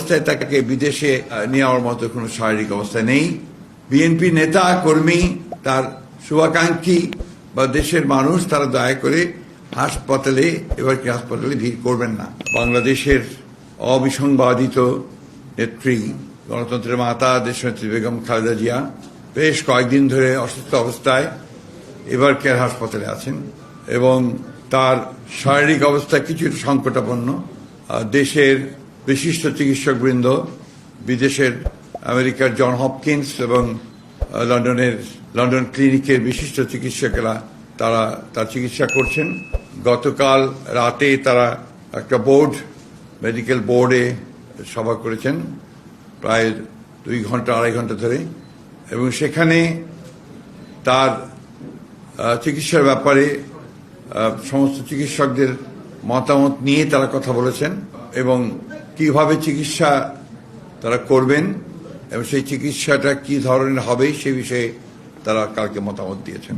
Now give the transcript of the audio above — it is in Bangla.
অবস্থায় তাকে বিদেশে নেওয়ার মতো কোনো শারীরিক অবস্থা নেই। বিএনপি নেতা কর্মী, তার শুভাকাঙ্ক্ষী বা দেশের মানুষ তারা দয়া করে হাসপাতালে ভিড় করবেন না। বাংলাদেশের অবিসংবাদিত নেত্রী, গণতন্ত্রের মাতা দেশনেত্রী বেগম খালেদা জিয়া বেশ কয়েকদিন ধরে অসুস্থ অবস্থায় এবার কেয়ার হাসপাতালে আছেন এবং তার শারীরিক অবস্থা কিছুটা সংকটাপন্ন। দেশের বিশিষ্ট চিকিৎসকবৃন্দ, বিদেশের আমেরিকার জন হপকিন্স এবং লন্ডন ক্লিনিকের বিশিষ্ট চিকিৎসকেরা তারা তার চিকিৎসা করছেন। গতকাল রাতে তারা একটা মেডিকেল বোর্ডে সভা করেছেন প্রায় 2 ঘন্টা 2.5 ঘন্টা ধরে, এবং সেখানে তার চিকিৎসার ব্যাপারে সমস্ত চিকিৎসকদের মতামত নিয়ে তারা কথা বলেছেন এবং কিভাবে চিকিৎসা তারা করবেন এবং সেই চিকিৎসাটা কি ধরনের হবে সে বিষয়ে তারা কালকে মতামত দিয়েছেন।